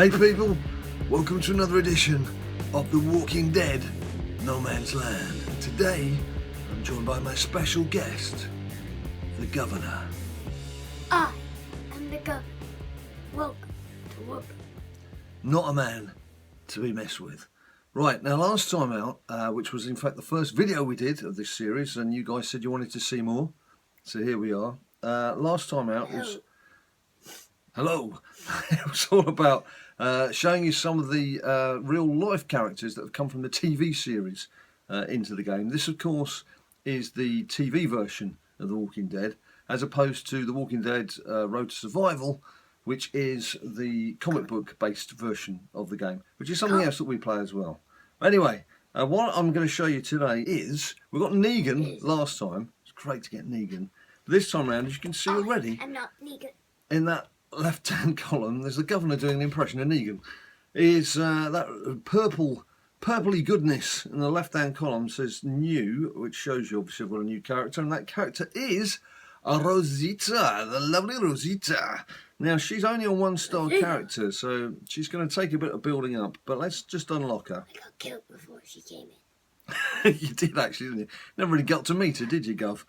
Hey people, welcome to another edition of The Walking Dead, No Man's Land. And today, I'm joined by my special guest, the Governor. I am the Governor. Welcome to work. Not a man to be messed with. Right, now last time out, which was in fact the first video we did of this series, and you guys said you wanted to see more, so here we are. Last time out was... Hello! It was all about showing you some of the real life characters that have come from the TV series into the game. This of course is the TV version of The Walking Dead, as opposed to The Walking Dead Road to Survival, which is the comic book based version of the game, which is something else that we play as well. Anyway, what I'm going to show you today is, we got Negan last time. It's great to get Negan. But this time around, as you can see already, I'm not Negan. in that left-hand column, there's the Governor doing an impression of Negan. Is that purpley goodness in the left-hand column says new, which shows you obviously I've got a new character, and that character is Rosita, the lovely Rosita. Now, she's only a 1-star character, so she's going to take a bit of building up, but let's just unlock her. I got killed before she came in. You did actually, didn't you? Never really got to meet her, did you, Gov?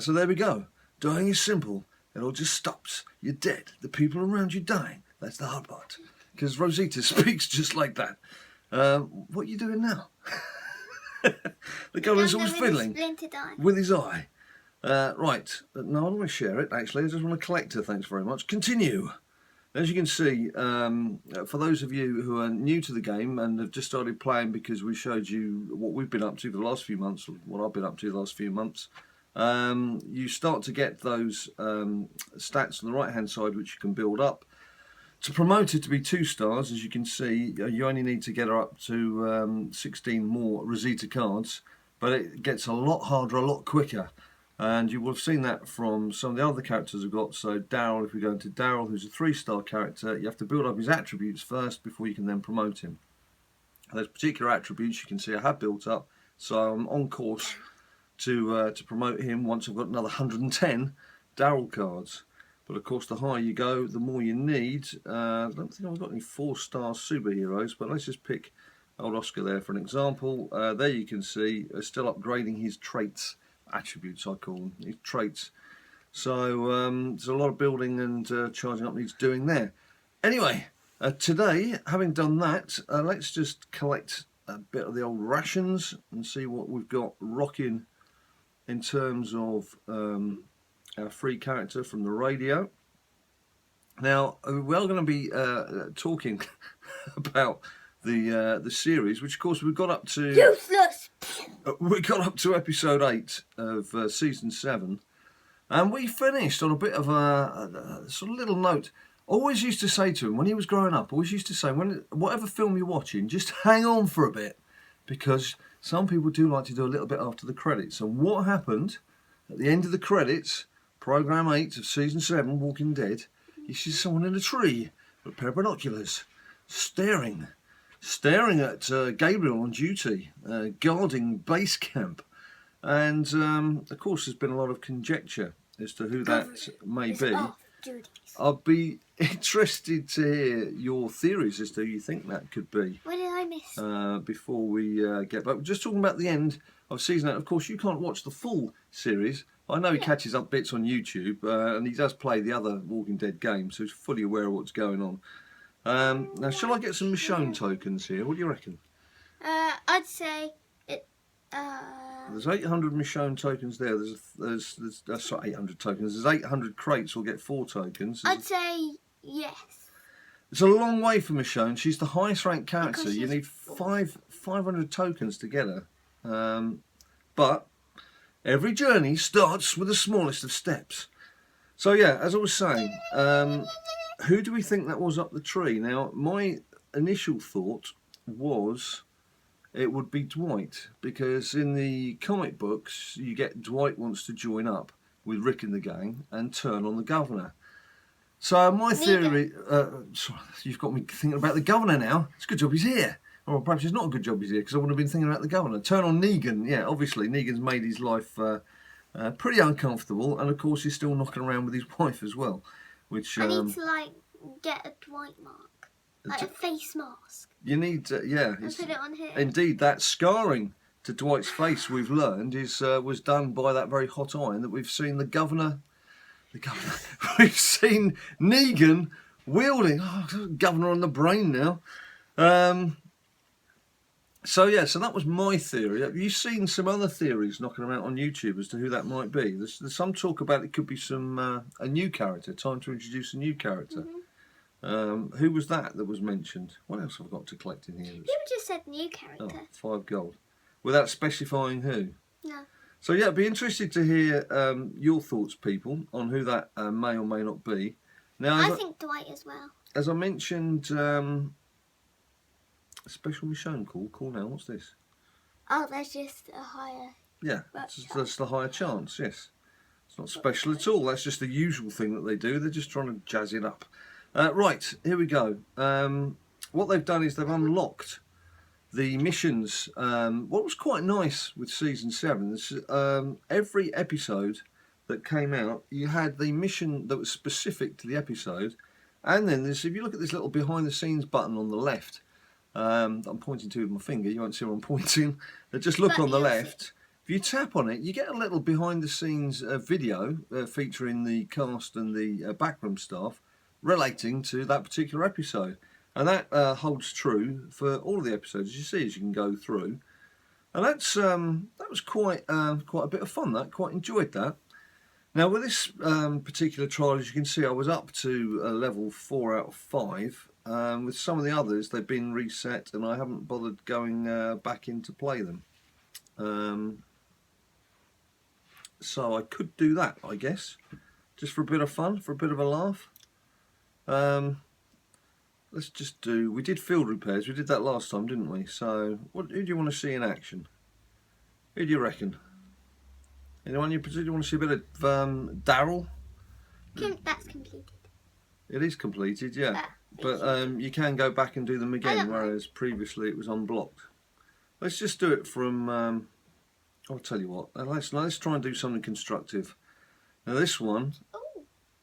So there we go. Dying is simple. It all just stops. You're dead. The people around you dying. That's the hard part. Because Rosita speaks just like that. What are you doing now? The Governor's always fiddling with his eye. Right. No, I don't want to share it, actually. I just want to collect her. Thanks very much. Continue. As you can see, for those of you who are new to the game and have just started playing because we showed you what we've been up to the last few months, or what I've been up to the last few months, you start to get those stats on the right hand side which you can build up. To promote her to be 2 stars, as you can see, you only need to get her up to 16 more Rosita cards, but it gets a lot harder, a lot quicker, and you will have seen that from some of the other characters I've got. So Daryl, if we go into Daryl, who's a 3-star character, you have to build up his attributes first before you can then promote him. Those particular attributes you can see I have built up, so I'm on course to promote him once I've got another 110 Daryl cards. But of course, the higher you go, the more you need. I don't think I've got any 4-star superheroes, but let's just pick old Oscar there for an example. There you can see, still upgrading his traits, attributes I call them, his traits. So there's a lot of building and charging up needs doing there. Anyway, today, having done that, let's just collect a bit of the old rations and see what we've got rocking in terms of our free character from the radio. Now, we are going to be talking about the series, which of course we've got up to... Useless! We got up to episode 8 of season 7, and we finished on a bit of a sort of little note. Always used to say to him, when he was growing up, always used to say, whatever film you're watching, just hang on for a bit, because some people do like to do a little bit after the credits. And what happened at the end of the credits, program 8 of season 7, Walking Dead, you see someone in a tree with a pair of binoculars, staring at Gabriel on duty, guarding base camp. And of course, there's been a lot of conjecture as to who that may be. I'd be interested to hear your theories as to who you think that could be. What did I miss? Before we get back, we're just talking about the end of season 8. Of course, you can't watch the full series. I know he catches up bits on YouTube, and he does play the other Walking Dead games, so he's fully aware of what's going on. Now, shall I get some Michonne tokens here? What do you reckon? I'd say it. There's 800 Michonne tokens there. There's sorry, 800 tokens. There's 800 crates. We'll get 4 tokens. I'd say yes. It's a long way for Michonne. She's the highest ranked character. You need 500 tokens to get her. But every journey starts with the smallest of steps. So yeah, as I was saying, who do we think that was up the tree? Now, my initial thought was it would be Dwight, because in the comic books you get Dwight wants to join up with Rick and the gang and turn on the Governor. So my theory, sorry, you've got me thinking about the Governor now. It's a good job he's here. Or perhaps it's not a good job he's here, because I would have been thinking about the Governor. Turn on Negan. Yeah, obviously Negan's made his life pretty uncomfortable, and of course he's still knocking around with his wife as well. Which I need to like get a Dwight mark. Like a face mask. You need, yeah. And put it on here. Indeed, that scarring to Dwight's face, we've learned, was done by that very hot iron that we've seen the governor, we've seen Negan wielding. Oh, governor on the brain now. So yeah, so that was my theory. Have you seen some other theories knocking around on YouTube as to who that might be? There's some talk about it could be some a new character. Time to introduce a new character. Who was that was mentioned? What else have I got to collect in here? You just said new character. Oh, 5 gold. Without specifying who? No. So yeah, I'd be interested to hear your thoughts, people, on who that may or may not be. Now, I think Dwight as well. As I mentioned, a special Michonne call. Call now. What's this? Oh, there's just a higher. Yeah, that's the higher chance. Yes, it's not special at all. That's just the usual thing that they do. They're just trying to jazz it up. Right, here we go. What they've done is they've unlocked the missions. What was quite nice with season 7 is every episode that came out, you had the mission that was specific to the episode, and then if you look at this little behind the scenes button on the left, I'm pointing to with my finger, you won't see where I'm pointing, just look on the left. If you tap on it, you get a little behind the scenes video featuring the cast and the backroom staff relating to that particular episode. And that holds true for all of the episodes, as you see, as you can go through. And that was quite a bit of fun. Quite enjoyed that. Now with this particular trial, as you can see, I was up to level 4 out of 5. With some of the others, they've been reset, and I haven't bothered going back in to play them. So I could do that, I guess, just for a bit of fun, for a bit of a laugh. Let's just do. We did field repairs. We did that last time, didn't we? So, who do you want to see in action? Who do you reckon? Anyone you particularly want to see a bit of Daryl? That's completed. It is completed, yeah. But you can go back and do them again, whereas previously it was unblocked. Let's just do it from. I'll tell you what. Let's try and do something constructive. Now this one.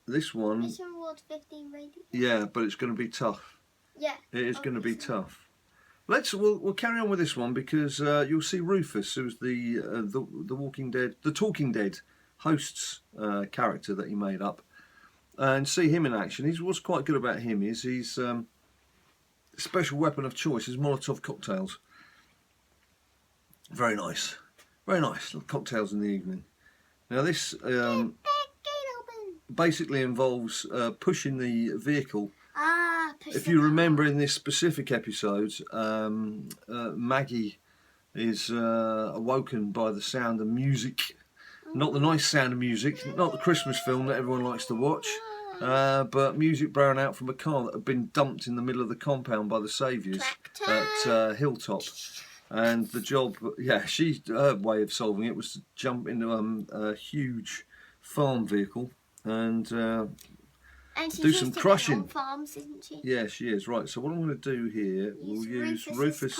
This one. This one rewards 15 radius. Yeah, but it's going to be tough. Yeah. It is going to be tough. We'll carry on with this one because you'll see Rufus, who's the Walking Dead, the Talking Dead host's character that he made up, and see him in action. What's quite good about him is he's special weapon of choice is Molotov cocktails. Very nice, little cocktails in the evening. Now this basically involves pushing the vehicle. If you remember in this specific episode, Maggie is awoken by the sound of music. Not the nice sound of music, not the Christmas film that everyone likes to watch, but music blowing out from a car that had been dumped in the middle of the compound by the saviours at Hilltop. And the job, her way of solving it was to jump into a huge farm vehicle and do some crushing. Farms, isn't she? Yeah, she is. Right, so what I'm going to do here, we'll use Rufus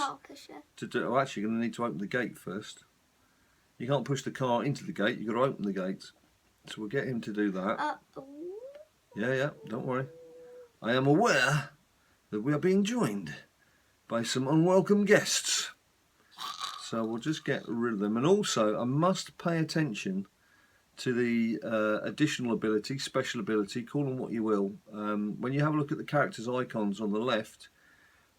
to do. Oh, actually, you're going to need to open the gate first. You can't push the car into the gate, you've got to open the gate. So we'll get him to do that. Yeah, don't worry. I am aware that we are being joined by some unwelcome guests. So we'll just get rid of them. And also, I must pay attention to the additional ability, special ability, call them what you will. When you have a look at the characters' icons on the left,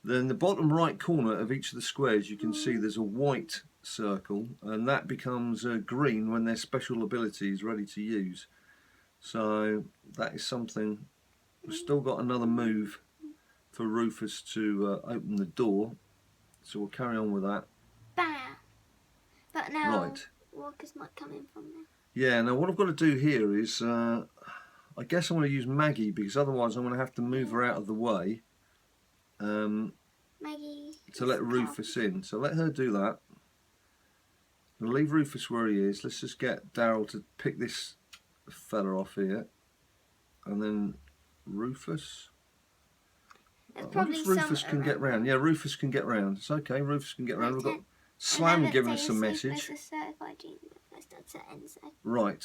then the bottom right corner of each of the squares you can see there's a white circle, and that becomes green when their special ability is ready to use. So that is something. We've still got another move for Rufus to open the door, so we'll carry on with that. Bam! But now walkers might come in from there. Yeah, now what I've got to do here is, I guess I'm going to use Maggie, because otherwise I'm going to have to move her out of the way Maggie to let Rufus in. So let her do that. We'll leave Rufus where he is. Let's just get Daryl to pick this fella off here. And then Rufus. Rufus can get round. Yeah, Rufus can get round. It's okay, Rufus can get round. We've got Slam giving us a message. Right.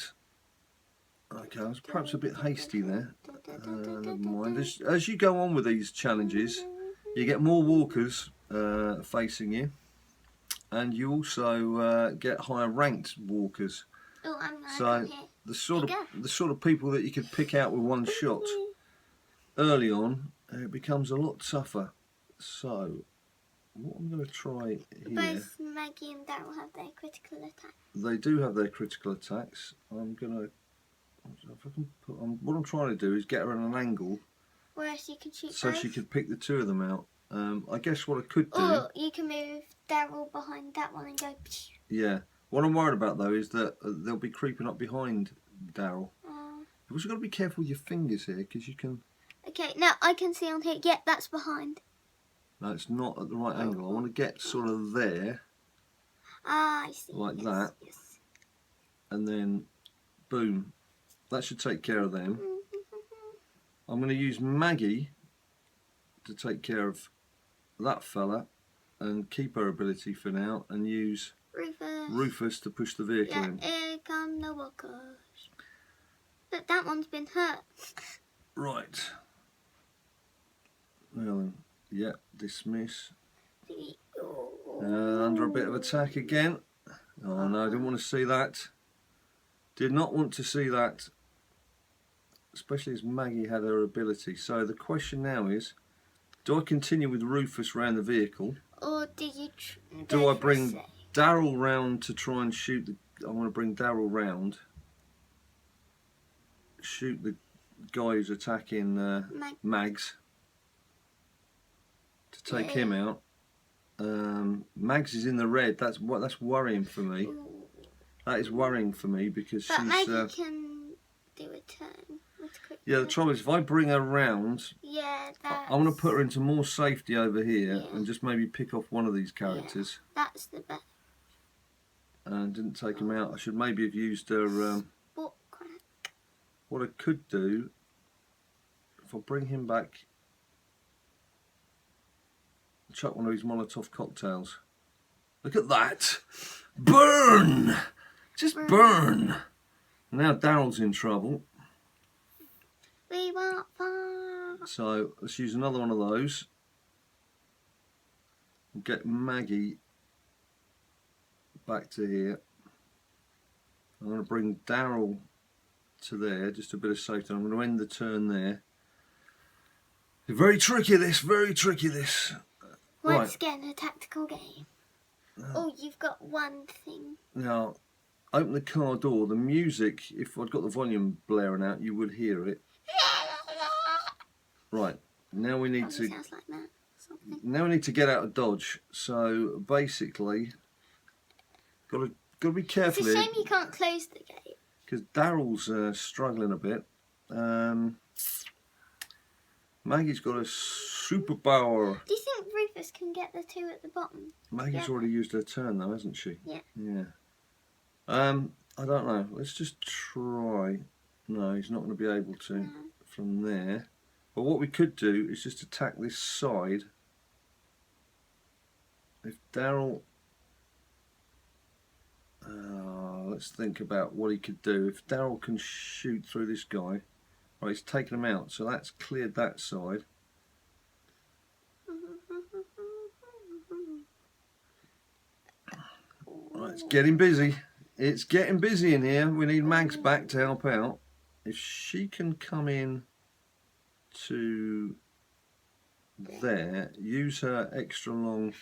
Okay, I was perhaps a bit hasty there. Never mind. As you go on with these challenges, You get more walkers facing you, and you also get higher ranked walkers. Oh, I'm gonna So come here. the sort of people that you could pick out with one shot early on, it becomes a lot tougher. So what I'm going to try here. Both Maggie and Daryl have their critical attack. They do have their critical attacks. I'm gonna. If I can put on, what I'm trying to do is get her at an angle, Whereas you can shoot so both. she could pick the two of them out. I guess what I could do. Or you can move Daryl behind that one and go. Psh. Yeah. What I'm worried about though is that they'll be creeping up behind Daryl. You've also got to be careful with your fingers here because you can. Okay, now I can see on here. Yeah, that's behind. No, it's not at the right angle. I want to get sort of there, Ah, I see. like yes, that, Yes. and then boom. That should take care of them. I'm going to use Maggie to take care of that fella and keep her ability for now, and use Rufus to push the vehicle in. Here come the walkers. But that one's been hurt. Right. Well then, yeah, dismiss. Under a bit of attack again. Oh no, I didn't want to see that. Did not want to see that. Especially as Maggie had her ability. So the question now is, do I continue with Rufus around the vehicle? Or do you Do I bring Daryl round to try and shoot the... I want to bring Daryl round. Shoot the guy who's attacking Mags. To take him out. Mags is in the red. That's worrying for me. Ooh. That is worrying for me because But she's... Maggie can do a turn. Yeah, the trouble is if I bring her round... Yeah, that's... I'm going to put her into more safety over here Yeah. and just maybe pick off one of these characters. Yeah, that's the best. And didn't take him out. I should maybe have used her... What crack? what I could do, if I bring him back, chuck one of these Molotov cocktails. Look at that! Burn! Just burn! Now Daryl's in trouble. We want fun. So let's use another one of those. Get Maggie back to here. I'm going to bring Daryl to there, just a bit of safety. I'm going to end the turn there. Very tricky this, very tricky this. Once again, a tactical game. Oh, you've got one thing. Now, open the car door. The music, if I'd got the volume blaring out, you would hear it. Right, now we need to... Sounds like that. Something. Now we need to get out of Dodge. So basically, got to be careful It's a here. shame you can't close the gate. Because Daryl's struggling a bit. Maggie's got a superpower. Do you think Rufus can get the two at the bottom? Maggie's already used her turn though, hasn't she? Yeah. Yeah. I don't know. Let's just try. No, he's not going to be able to from there. But what we could do is just attack this side. If Daryl... let's think about what he could do. If Daryl can shoot through this guy... Right, he's taken him out, so that's cleared that side. Right, it's getting busy. It's getting busy in here. We need Mags back to help out. If she can come in to there, use her extra long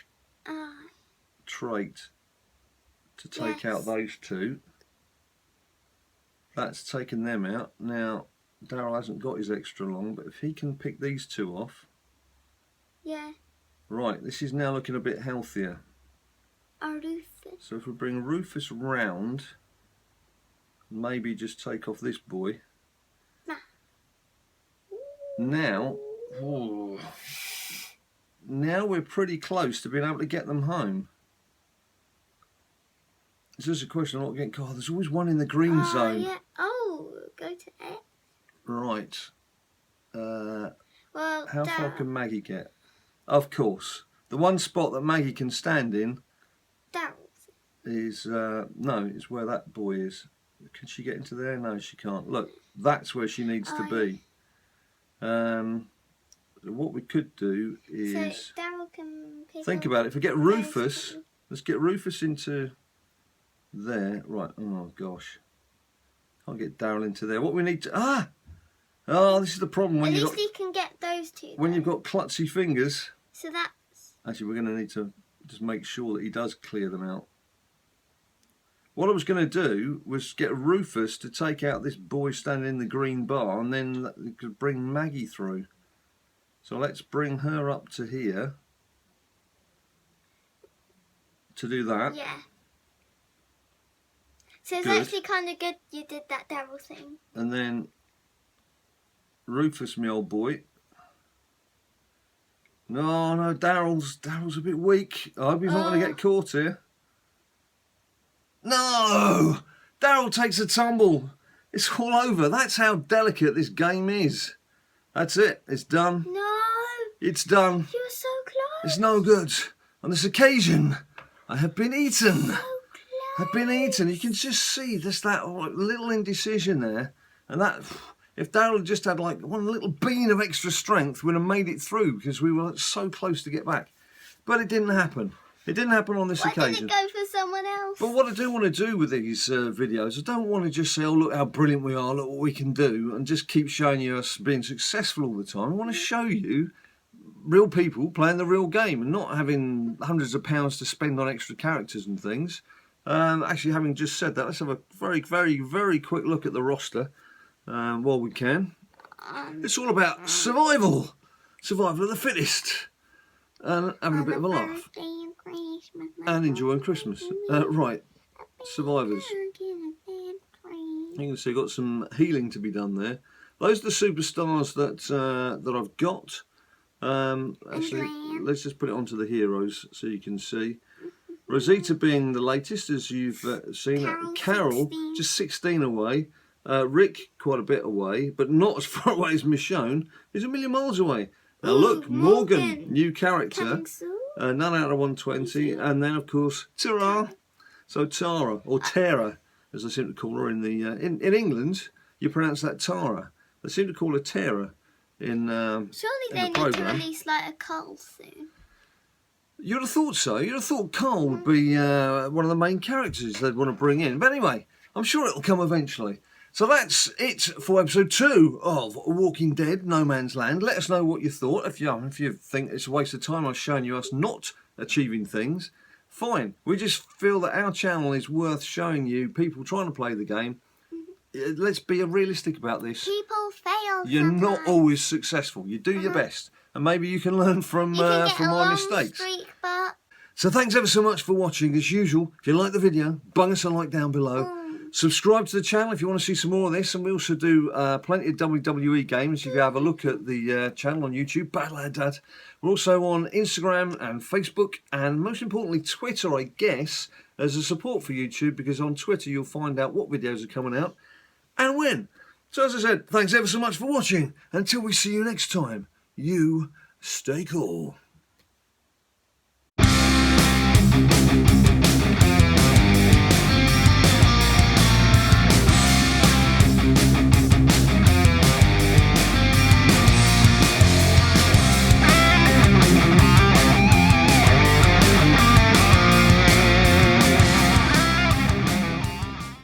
trait to take out those two. That's taken them out. Now, Daryl hasn't got his extra long, but if he can pick these two off... Yeah. Right, this is now looking a bit healthier. Rufus. So if we bring Rufus round, maybe just take off this boy. Now, now we're pretty close to being able to get them home. It's just a question of not getting... God, there's always one in the green zone. Yeah. Oh, go to X. Right. Well, how far can Maggie get? Of course. The one spot that Maggie can stand in is... no, it's where that boy is. Can she get into there? No, she can't. Look, that's where she needs to be. what we could do So is Daryl can pick think up about it. If we get those Rufus, things. let's get Rufus into there. Right. Oh gosh, can't get Daryl into there. What we need to oh, this is the problem when At you least he can get those two. when though. you've got klutzy fingers. So that's. Actually, we're going to need to just make sure that he does clear them out. What I was going to do was get Rufus to take out this boy standing in the green bar, and then we could bring Maggie through. So let's bring her up to here to do that. Yeah. So it's Good. actually kind of good you did that Daryl thing. And then Rufus, my old boy. No, Daryl's a bit weak. I hope he's not going to get caught here. No! Daryl takes a tumble. It's all over. That's how delicate this game is. That's it. It's done. No! It's done. You were so close. It's no good. On this occasion, I have been eaten. So close. I've been eaten. You can just see there's that little indecision there. And that, if Daryl had just had like one little bean of extra strength, we'd have made it through because we were so close to get back. But it didn't happen. It didn't happen on this Why occasion. didn't it go for someone else? But what I do want to do with these videos, I don't want to just say, oh, look how brilliant we are, look what we can do, and just keep showing you us being successful all the time. I want to show you real people playing the real game and not having hundreds of pounds to spend on extra characters and things. Actually, having just said that, let's have a very, very, very quick look at the roster while we can. It's all about survival. Survival of the fittest. And having a bit of a laugh. And enjoying Christmas. Right, survivors. You can see I've got some healing to be done there. Those are the superstars that I've got. Actually, let's just put it onto the heroes so you can see. Rosita being the latest, as you've seen. Carol, 16. just 16 away. Rick, quite a bit away, but not as far away as Michonne. He's a million miles away. Now look, Morgan, new character. Coming soon. None out of 120, and then of course Tara. So Tara or Tara, as I seem to call her in the in England, you pronounce that Tara. They seem to call her Tara in Surely in they the need to programme. release like a Carl soon. You'd have thought so. You'd have thought Carl would be one of the main characters they'd want to bring in. But anyway, I'm sure it'll come eventually. So that's it for episode 2 of Walking Dead: No Man's Land. Let us know what you thought. If you think it's a waste of time, I've shown you us not achieving things. Fine. We just feel that our channel is worth showing you people trying to play the game. Let's be realistic about this. People fail. You're not sometimes. always successful. You do your best, and maybe you can learn from You can get a my long mistakes. streak, but So thanks ever so much for watching. As usual, if you like the video, bung us a like down below. Subscribe to the channel if you want to see some more of this, and we also do plenty of WWE games. You can have a look at the channel on YouTube, BadLadDad. We're also on Instagram and Facebook, and most importantly Twitter, I guess, as a support for YouTube, because on Twitter you'll find out what videos are coming out and when. So as I said, thanks ever so much for watching. Until we see you next time, you stay cool.